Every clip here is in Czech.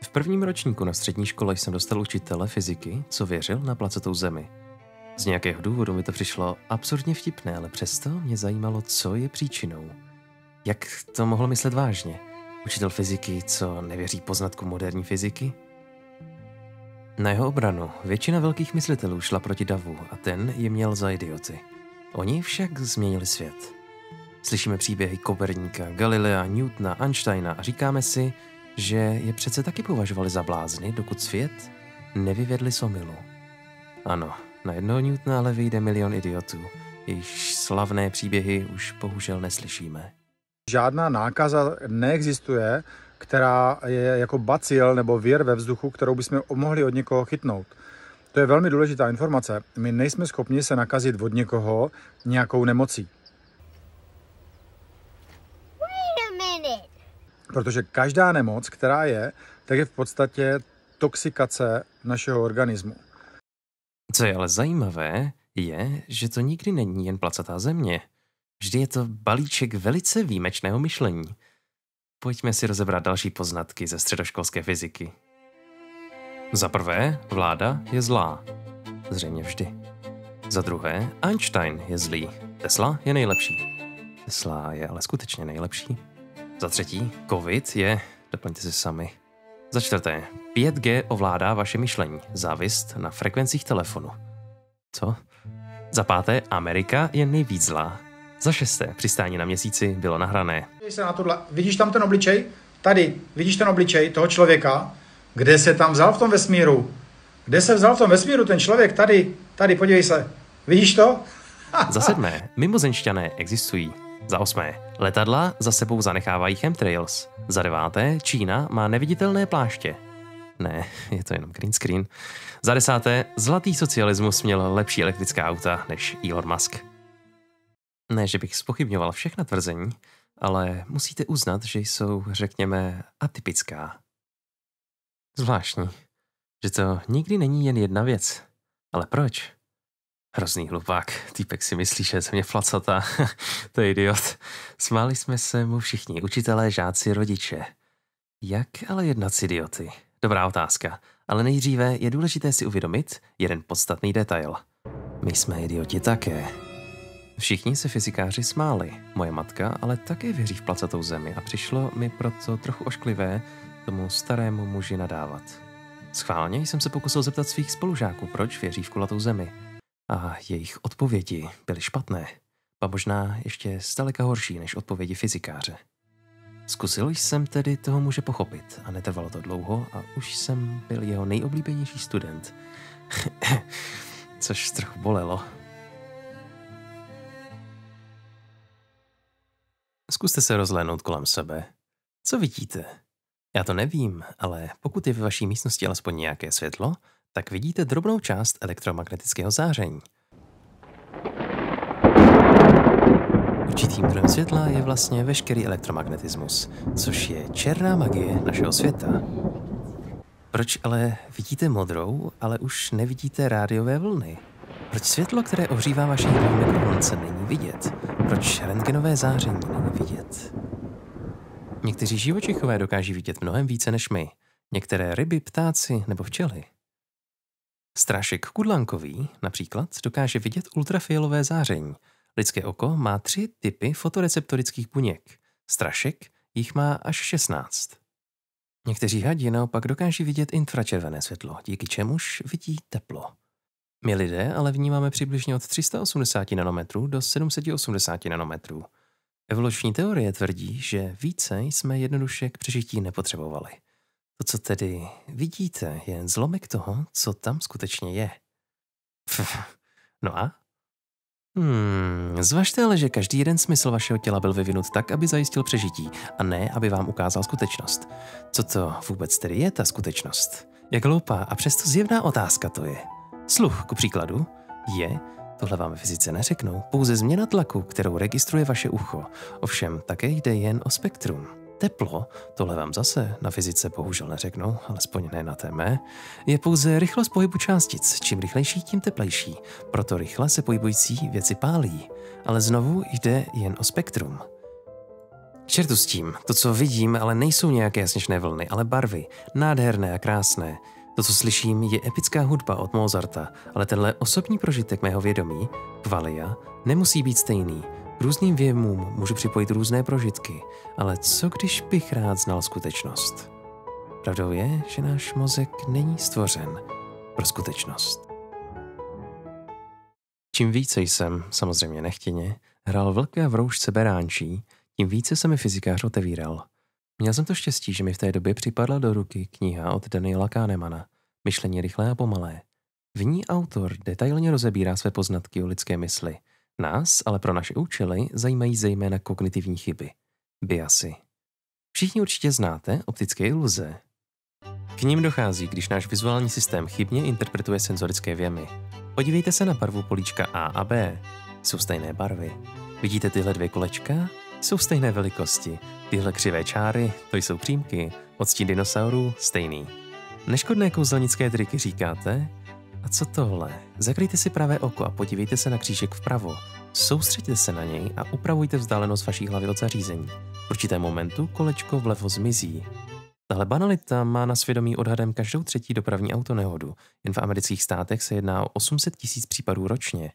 V prvním ročníku na střední škole jsem dostal učitele fyziky, co věřil na placetou zemi. Z nějakého důvodu mi to přišlo absurdně vtipné, ale přesto mě zajímalo, co je příčinou. Jak to mohl myslet vážně? Učitel fyziky, co nevěří poznatku moderní fyziky? Na jeho obranu většina velkých myslitelů šla proti davu a ten je měl za idioty. Oni však změnili svět. Slyšíme příběhy Koperníka, Galilea, Newtona, Einsteina a říkáme si, že je přece taky považovali za blázny, dokud svět nevyvedli z omylu. Ano, na jednoho Newtona ale vyjde milion idiotů, jejichž slavné příběhy už bohužel neslyšíme. Žádná nákaza neexistuje, která je jako bacil nebo vir ve vzduchu, kterou bychom mohli od někoho chytnout. To je velmi důležitá informace. My nejsme schopni se nakazit od někoho nějakou nemocí. Protože každá nemoc, která je, tak je v podstatě toxikace našeho organismu. Co je ale zajímavé, je, že to nikdy není jen placatá země. Vždy je to balíček velice výjimečného myšlení. Pojďme si rozebrat další poznatky ze středoškolské fyziky. Za prvé, vláda je zlá. Zřejmě vždy. Za druhé, Einstein je zlý. Tesla je nejlepší. Tesla je ale skutečně nejlepší. Za třetí, COVID je... Doplňte si sami. Za čtvrté, 5G ovládá vaše myšlení. Závist na frekvencích telefonu. Co? Za páté, Amerika je nejvíc zlá. Za šesté, přistání na Měsíci bylo nahrané. Vidíš tam ten obličej? Tady, vidíš ten obličej toho člověka? Kde se tam vzal v tom vesmíru? Kde se vzal v tom vesmíru ten člověk? Tady, podívej se. Vidíš to? Za sedmé, mimozemšťané existují. Za osmé, letadla za sebou zanechávají chemtrails. Za deváté, Čína má neviditelné pláště. Ne, je to jenom green screen. Za desáté, zlatý socialismus měl lepší elektrická auta než Elon Musk. Ne, že bych zpochybňoval všechna tvrzení, ale musíte uznat, že jsou, řekněme, atypická. Zvláštní, že to nikdy není jen jedna věc. Ale proč? Hrozný hlupák, týpek si myslí, že je země placatá. To je idiot. Smáli jsme se mu všichni, učitelé, žáci, rodiče. Jak ale jednat s idioty? Dobrá otázka, ale nejdříve je důležité si uvědomit jeden podstatný detail. My jsme idioti také. Všichni se fyzikáři smáli, moje matka ale také věří v placatou zemi a přišlo mi proto trochu ošklivé tomu starému muži nadávat. Schválně jsem se pokusil zeptat svých spolužáků, proč věří v kulatou zemi. A jejich odpovědi byly špatné, a možná ještě zdaleka horší než odpovědi fyzikáře. Zkusil jsem tedy toho muže pochopit a netrvalo to dlouho a už jsem byl jeho nejoblíbenější student. Což trochu bolelo. Zkuste se rozhlédnout kolem sebe. Co vidíte? Já to nevím, ale pokud je ve vaší místnosti alespoň nějaké světlo, tak vidíte drobnou část elektromagnetického záření. Určitým druhem světla je vlastně veškerý elektromagnetismus, což je černá magie našeho světa. Proč ale vidíte modrou, ale už nevidíte rádiové vlny? Proč světlo, které ohřívá vaši mikrovlnce, není vidět? Proč rentgenové záření není vidět? Někteří živočichové dokáží vidět mnohem více než my. Některé ryby, ptáci nebo včely. Strášek kudlánkový například dokáže vidět ultrafialové záření. Lidské oko má 3 typy fotoreceptorických buněk. Strašek jich má až 16. Někteří hadi naopak dokáží vidět infračervené světlo, díky čemuž vidí teplo. My lidé ale vnímáme přibližně od 380 nanometrů do 780 nanometrů. Evoluční teorie tvrdí, že více jsme jednoduše k přežití nepotřebovali. To, co tedy vidíte, je jen zlomek toho, co tam skutečně je. No a? Zvažte ale, že každý jeden smysl vašeho těla byl vyvinut tak, aby zajistil přežití, a ne, aby vám ukázal skutečnost. Co to vůbec tedy je ta skutečnost? Jak hloupá a přesto zjevná otázka to je. Sluch, ku příkladu, je, tohle vám ve fyzice neřeknou, pouze změna tlaku, kterou registruje vaše ucho. Ovšem, také jde jen o spektrum. Teplo, tohle vám zase na fyzice bohužel neřeknou, alespoň ne na té mé, je pouze rychlost pohybu částic. Čím rychlejší, tím teplejší. Proto rychle se pohybující věci pálí. Ale znovu jde jen o spektrum. Čertu s tím, to, co vidím, ale nejsou nějaké sněžné vlny, ale barvy, nádherné a krásné. To, co slyším, je epická hudba od Mozarta, ale tenhle osobní prožitek mého vědomí, kvalia, nemusí být stejný. K různým věmům můžu připojit různé prožitky, ale co když bych rád znal skutečnost? Pravdou je, že náš mozek není stvořen pro skutečnost. Čím více jsem, samozřejmě nechtěně, hrál vlka v roušce beránčí, tím více se mi fyzikář otevíral. Měl jsem to štěstí, že mi v té době připadla do ruky kniha od Daniela Kahnemana Myšlení rychlé a pomalé. V ní autor detailně rozebírá své poznatky o lidské mysli. Nás, ale pro naše účely, zajímají zejména kognitivní chyby. Biasy. Všichni určitě znáte optické iluze. K nim dochází, když náš vizuální systém chybně interpretuje senzorické věmy. Podívejte se na barvu políčka A a B. Jsou stejné barvy. Vidíte tyhle dvě kolečka? Jsou stejné velikosti. Tyhle křivé čáry, to jsou přímky. Odstín dinosaurů, stejný. Neškodné kouzelnické triky říkáte? A co tohle? Zakryjte si pravé oko a podívejte se na křížek vpravo. Soustřeďte se na něj a upravujte vzdálenost vaší hlavy od zařízení. V určitém momentu kolečko vlevo zmizí. Tahle banalita má na svědomí odhadem každou třetí dopravní autonehodu. Jen v amerických státech se jedná o 800 000 případů ročně.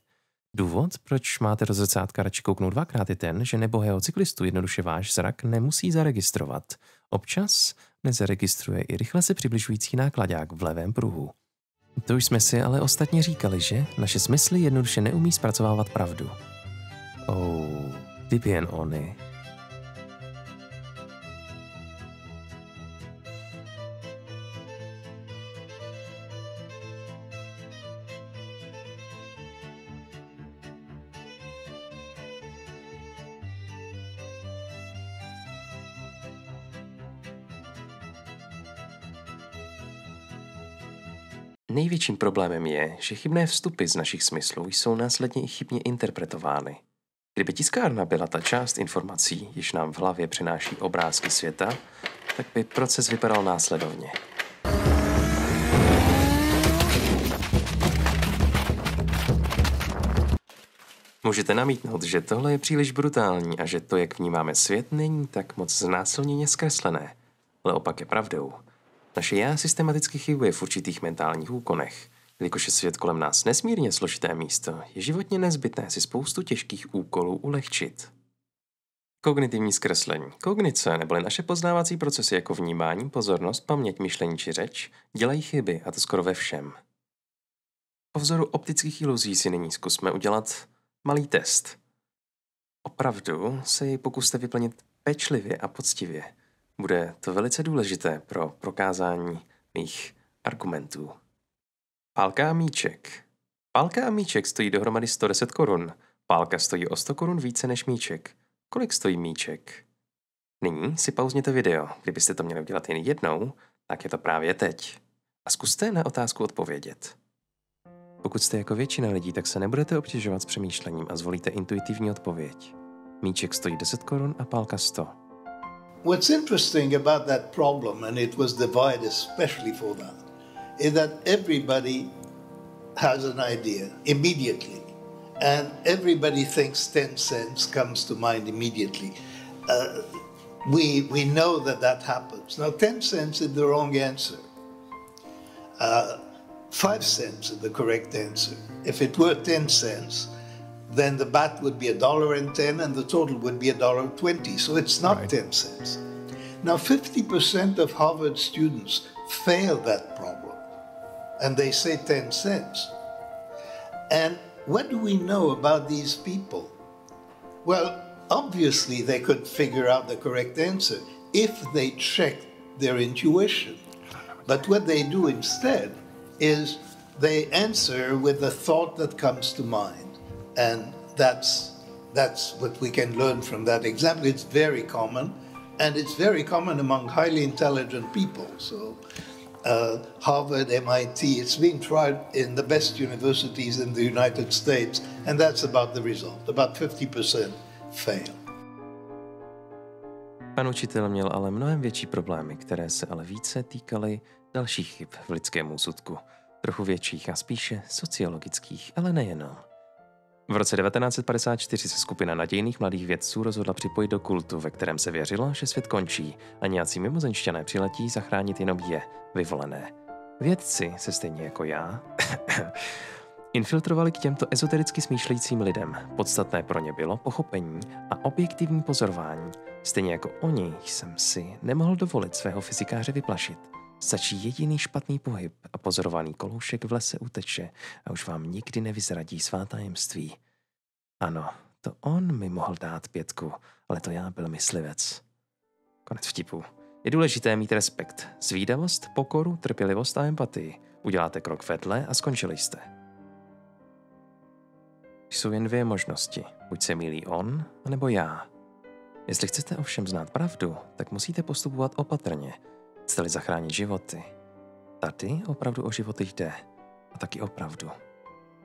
Důvod, proč máte do zrcátka radši kouknout dvakrát, je ten, že nebohého cyklistu jednoduše váš zrak nemusí zaregistrovat. Občas nezaregistruje i rychle se přibližující nákladák v levém pruhu. To už jsme si ale ostatně říkali, že naše smysly jednoduše neumí zpracovávat pravdu. Kdyby jen oni. Největším problémem je, že chybné vstupy z našich smyslů jsou následně i chybně interpretovány. Kdyby tiskárna byla ta část informací, již nám v hlavě přináší obrázky světa, tak by proces vypadal následovně. Můžete namítnout, že tohle je příliš brutální a že to, jak vnímáme svět, není tak moc znásilněně zkreslené. Ale opak je pravdou. Naše já systematicky chybuje v určitých mentálních úkonech. Jelikož je svět kolem nás nesmírně složité místo, je životně nezbytné si spoustu těžkých úkolů ulehčit. Kognitivní zkreslení. Kognice, neboli naše poznávací procesy jako vnímání, pozornost, paměť, myšlení či řeč, dělají chyby, a to skoro ve všem. Po vzoru optických iluzí si nyní zkusme udělat malý test. Opravdu se jej pokuste vyplnit pečlivě a poctivě. Bude to velice důležité pro prokázání mých argumentů. Pálka a míček. Pálka a míček stojí dohromady 110 korun. Pálka stojí o 100 korun více než míček. Kolik stojí míček? Nyní si pauzněte video. Kdybyste to měli udělat jen jednou, tak je to právě teď. A zkuste na otázku odpovědět. Pokud jste jako většina lidí, tak se nebudete obtěžovat s přemýšlením a zvolíte intuitivní odpověď. Míček stojí 10 korun a pálka 100. What's interesting about that problem, and it was divided especially for that, is that everybody has an idea immediately. And everybody thinks 10 cents comes to mind immediately. We know that happens. Now, 10 cents is the wrong answer. 5 cents is the correct answer. If it were 10 cents, then the bat would be $1.10 and the total would be $1.20. So it's not right. 10 cents. Now, 50% of Harvard students fail that problem, and they say 10 cents. And what do we know about these people? Well, obviously they could figure out the correct answer if they checked their intuition. But what they do instead is they answer with the thought that comes to mind. And that's what we can learn from that example. It's very common, and it's very common among highly intelligent people. So Harvard, MIT, it's being tried in the best universities in the United States, and that's about the result. About 50% fail. Pan učitel měl ale mnohem větší problémy, které se ale více týkaly dalších chyb v lidském úsudku. Trochu větších a spíše sociologických, ale nejenom. V roce 1954 se skupina nadějných mladých vědců rozhodla připojit do kultu, ve kterém se věřilo, že svět končí a nějací mimozemšťané přiletí zachránit jenom je, vyvolené. Vědci se stejně jako já infiltrovali k těmto ezotericky smýšlejícím lidem. Podstatné pro ně bylo pochopení a objektivní pozorování. Stejně jako oni jsem si nemohl dovolit svého fyzikáře vyplašit. Stačí jediný špatný pohyb a pozorovaný koloušek v lese uteče a už vám nikdy nevyzradí svá tajemství. Ano, to on mi mohl dát 5, ale to já byl myslivec. Konec vtipu. Je důležité mít respekt, zvídavost, pokoru, trpělivost a empatii. Uděláte krok vedle a skončili jste. Jsou jen 2 možnosti. Buď se mýlí on, nebo já. Jestli chcete ovšem znát pravdu, tak musíte postupovat opatrně. Chcete-li zachránit životy. Tady opravdu o životy jde. A taky opravdu.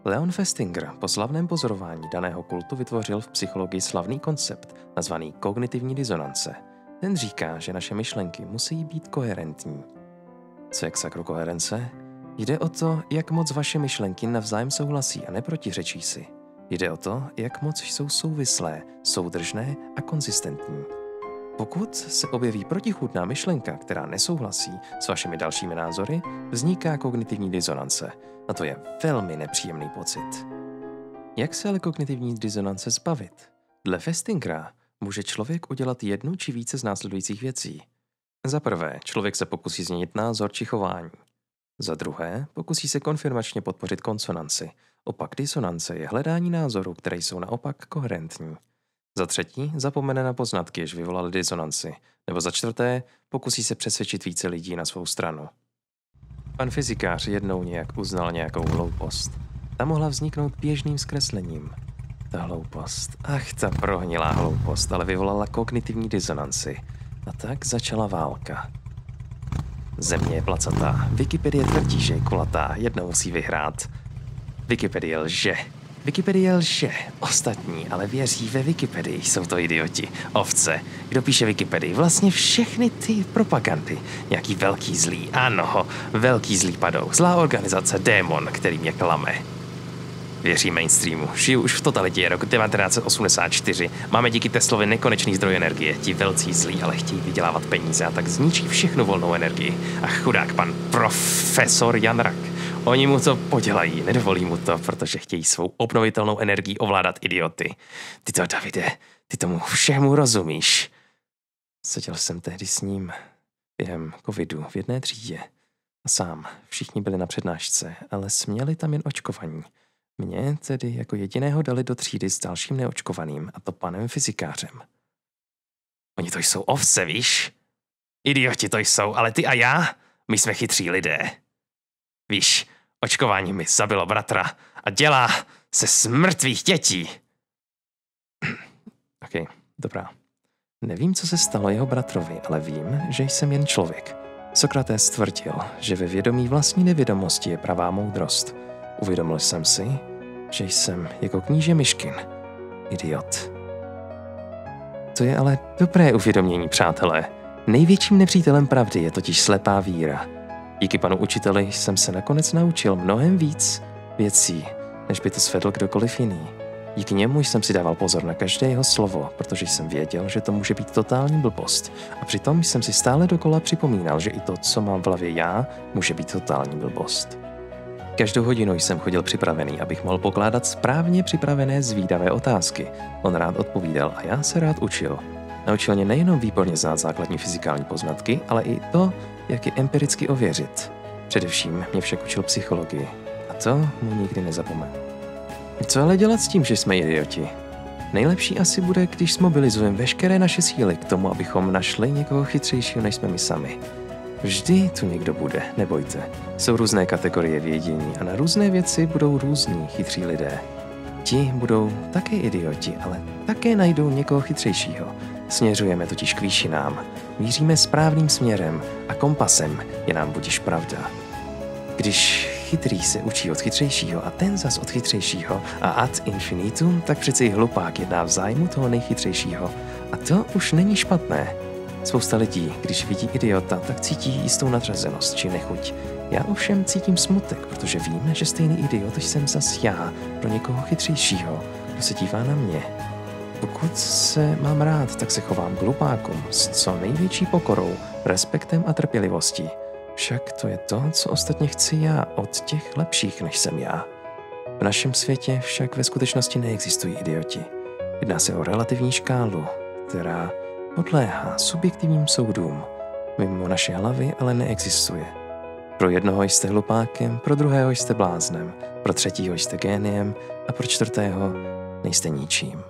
Leon Festinger po slavném pozorování daného kultu vytvořil v psychologii slavný koncept, nazvaný kognitivní disonance. Ten říká, že naše myšlenky musí být koherentní. Co je k sakru koherence? Jde o to, jak moc vaše myšlenky navzájem souhlasí a neprotiřečí si. Jde o to, jak moc jsou souvislé, soudržné a konzistentní. Pokud se objeví protichůdná myšlenka, která nesouhlasí s vašimi dalšími názory, vzniká kognitivní disonance. A to je velmi nepříjemný pocit. Jak se ale kognitivní disonance zbavit? Dle Festingera může člověk udělat 1 či více z následujících věcí. Za prvé, člověk se pokusí změnit názor či chování. Za druhé, pokusí se konfirmačně podpořit konsonanci. Opak disonance je hledání názorů, které jsou naopak koherentní. Za třetí, zapomene na poznatky, jež vyvolaly disonanci. Nebo za čtvrté, pokusí se přesvědčit více lidí na svou stranu. Pan fyzikář jednou nějak uznal nějakou hloupost. Ta mohla vzniknout běžným zkreslením. Ta hloupost, ta prohnilá hloupost, ale vyvolala kognitivní disonanci. A tak začala válka. Země je placatá, Wikipedie tvrdí, že je kulatá, jednou musí vyhrát. Wikipedie lže. Wikipedie lže. Ostatní ale věří ve Wikipedii, jsou to idioti. Ovce. Kdo píše Wikipedii? Vlastně všechny ty propagandy. Nějaký velký zlý. Ano, velký zlý padou. Zlá organizace, démon, který mě klame. Věří mainstreamu. Žiju už v totalitě, je rok 1984. Máme díky Teslovi nekonečný zdroj energie. Ti velcí zlí ale chtějí vydělávat peníze a tak zničí všechnu volnou energii. A chudák pan profesor Jan Rak. Oni mu to podělají, nedovolí mu to, protože chtějí svou obnovitelnou energii ovládat idioty. Ty to, Davide, ty tomu všemu rozumíš. Seděl jsem tehdy s ním během covidu v jedné třídě. A sám, všichni byli na přednášce, ale směli tam jen očkovaní. Mě tedy jako jediného dali do třídy s dalším neočkovaným, a to panem fyzikářem. Oni to jsou ovce, víš? Idioti to jsou, ale ty a já, my jsme chytří lidé. Víš, očkování mi zabilo bratra a dělá se z mrtvých dětí. Ok, dobrá. Nevím, co se stalo jeho bratrovi, ale vím, že jsem jen člověk. Sokrates tvrdil, že ve vědomí vlastní nevědomosti je pravá moudrost. Uvědomil jsem si, že jsem jako kníže Myškin. Idiot. To je ale dobré uvědomění, přátelé. Největším nepřítelem pravdy je totiž slepá víra. Díky panu učiteli jsem se nakonec naučil mnohem víc věcí, než by to svedl kdokoliv jiný. Díky němu jsem si dával pozor na každé jeho slovo, protože jsem věděl, že to může být totální blbost. A přitom jsem si stále dokola připomínal, že i to, co mám v hlavě já, může být totální blbost. Každou hodinu jsem chodil připravený, abych mohl pokládat správně připravené zvídavé otázky. On rád odpovídal a já se rád učil. Naučil mě nejenom výborně znát základní fyzikální poznatky, ale i to, jak je empiricky ověřit. Především mě však učil psychologii. A to mu nikdy nezapomenu. Co ale dělat s tím, že jsme idioti? Nejlepší asi bude, když zmobilizujeme veškeré naše síly k tomu, abychom našli někoho chytřejšího, než jsme my sami. Vždy tu někdo bude, nebojte. Jsou různé kategorie vědění a na různé věci budou různí chytří lidé. Ti budou také idioti, ale také najdou někoho chytřejšího. Směřujeme totiž k výšinám. Míříme správným směrem a kompasem je nám budiž pravda. Když chytrý se učí od chytřejšího a ten zas od chytřejšího a ad infinitum, tak přece i hlupák jedná v zájmu toho nejchytřejšího. A to už není špatné. Spousta lidí, když vidí idiota, tak cítí jistou nadřazenost či nechuť. Já ovšem cítím smutek, protože vím, že stejný idiot jsem zas já, pro někoho chytřejšího, kdo se dívá na mě. Pokud se mám rád, tak se chovám k hlupákům s co největší pokorou, respektem a trpělivostí. Však to je to, co ostatně chci já od těch lepších, než jsem já. V našem světě však ve skutečnosti neexistují idioti. Jedná se o relativní škálu, která podléhá subjektivním soudům. Mimo naše hlavy ale neexistuje. Pro jednoho jste hlupákem, pro druhého jste bláznem, pro třetího jste géniem a pro čtvrtého nejste ničím.